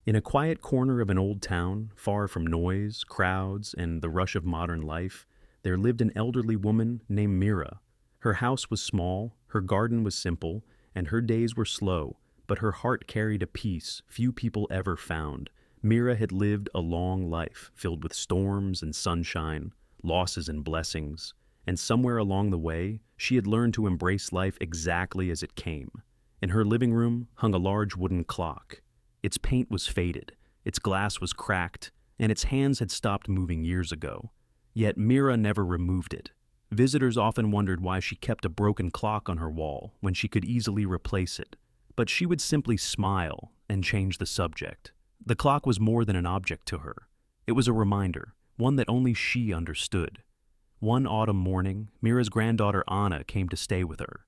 In a quiet corner of an old town, far from noise, crowds, and the rush of modern life, there lived an elderly woman named Mira. Her house was small, her garden was simple, and her days were slow, but her heart carried a peace few people ever found. Mira had lived a long life, filled with storms and sunshine, losses and blessings, and somewhere along the way, she had learned to embrace life exactly as it came. In her living room hung a large wooden clock. Its paint was faded, its glass was cracked, and its hands had stopped moving years ago. Yet Mira never removed it. Visitors often wondered why she kept a broken clock on her wall when she could easily replace it. But she would simply smile and change the subject. The clock was more than an object to her. It was a reminder, one that only she understood. One autumn morning, Mira's granddaughter Anna came to stay with her.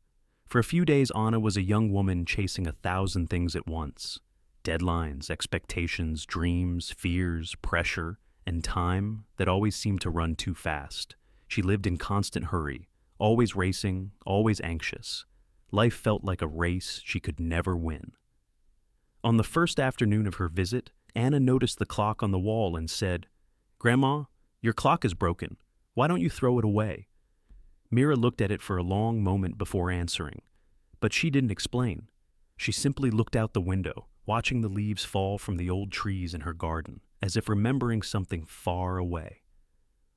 For a few days, Anna was a young woman chasing 1,000 things at once. Deadlines, expectations, dreams, fears, pressure, and time that always seemed to run too fast. She lived in constant hurry, always racing, always anxious. Life felt like a race she could never win. On the first afternoon of her visit, Anna noticed the clock on the wall and said, "Grandma, your clock is broken. Why don't you throw it away?" Mira looked at it for a long moment before answering, but she didn't explain. She simply looked out the window, watching the leaves fall from the old trees in her garden, as if remembering something far away.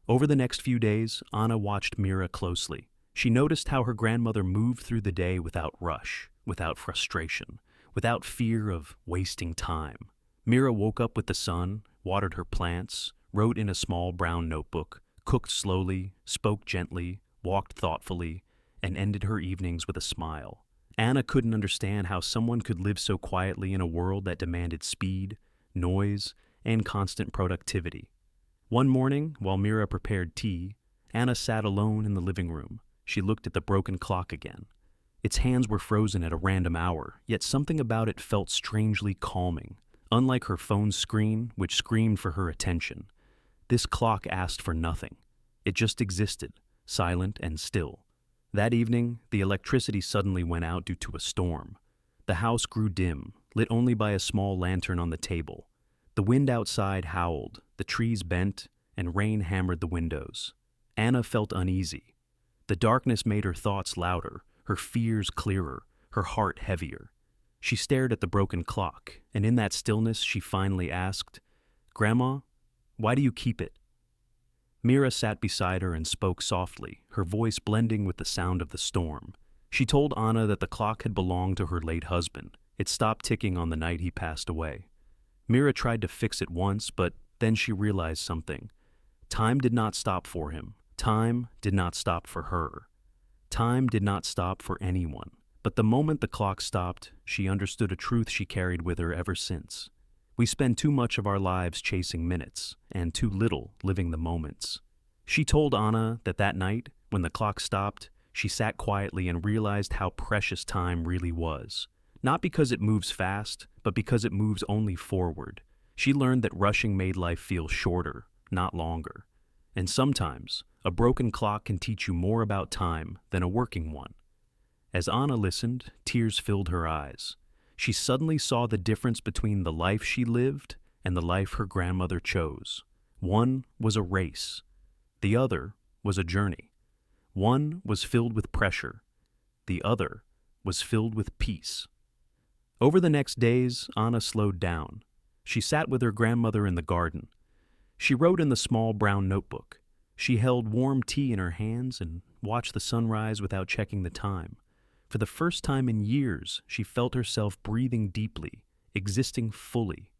Over the next few days, Anna watched Mira closely. She noticed how her grandmother moved through the day without rush, without frustration, without fear of wasting time. Mira woke up with the sun, watered her plants, wrote in a small brown notebook, cooked slowly, spoke gently, walked thoughtfully, and ended her evenings with a smile. Anna couldn't understand how someone could live so quietly in a world that demanded speed, noise, and constant productivity. One morning, while Mira prepared tea, Anna sat alone in the living room. She looked at the broken clock again. Its hands were frozen at a random hour, yet something about it felt strangely calming. Unlike her phone's screen, which screamed for her attention, this clock asked for nothing. It just existed, silent and still. That evening, the electricity suddenly went out due to a storm. The house grew dim, lit only by a small lantern on the table. The wind outside howled, the trees bent, and rain hammered the windows. Anna felt uneasy. The darkness made her thoughts louder, her fears clearer, her heart heavier. She stared at the broken clock, and in that stillness she finally asked, "Grandma, why do you keep it?" Mira sat beside her and spoke softly, her voice blending with the sound of the storm. She told Anna that the clock had belonged to her late husband. It stopped ticking on the night he passed away. Mira tried to fix it once, but then she realized something. Time did not stop for him. Time did not stop for her. Time did not stop for anyone. But the moment the clock stopped, she understood a truth she carried with her ever since. We spend too much of our lives chasing minutes, and too little living the moments. She told Anna that night, when the clock stopped, she sat quietly and realized how precious time really was. Not because it moves fast, but because it moves only forward. She learned that rushing made life feel shorter, not longer. And sometimes, a broken clock can teach you more about time than a working one. As Anna listened, tears filled her eyes. She suddenly saw the difference between the life she lived and the life her grandmother chose. One was a race. The other was a journey. One was filled with pressure. The other was filled with peace. Over the next days, Anna slowed down. She sat with her grandmother in the garden. She wrote in the small brown notebook. She held warm tea in her hands and watched the sunrise without checking the time. For the first time in years, she felt herself breathing deeply, existing fully,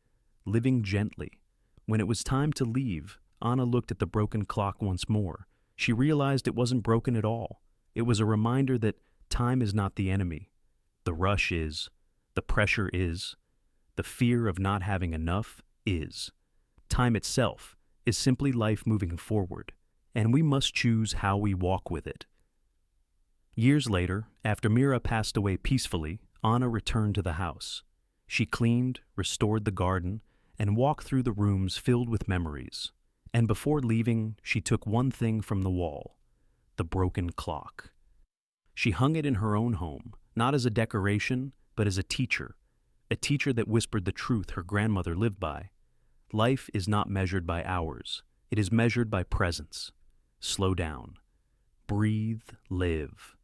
living gently. When it was time to leave, Anna looked at the broken clock once more. She realized it wasn't broken at all. It was a reminder that time is not the enemy. The rush is, the pressure is, the fear of not having enough is. Time itself is simply life moving forward, and we must choose how we walk with it. Years later, after Mira passed away peacefully, Anna returned to the house. She cleaned, restored the garden, and walked through the rooms filled with memories. And before leaving, she took one thing from the wall: the broken clock. She hung it in her own home, not as a decoration, but as a teacher a teacher that whispered the truth her grandmother lived by. Life is not measured by hours, it is measured by presence. Slow down. Breathe, live.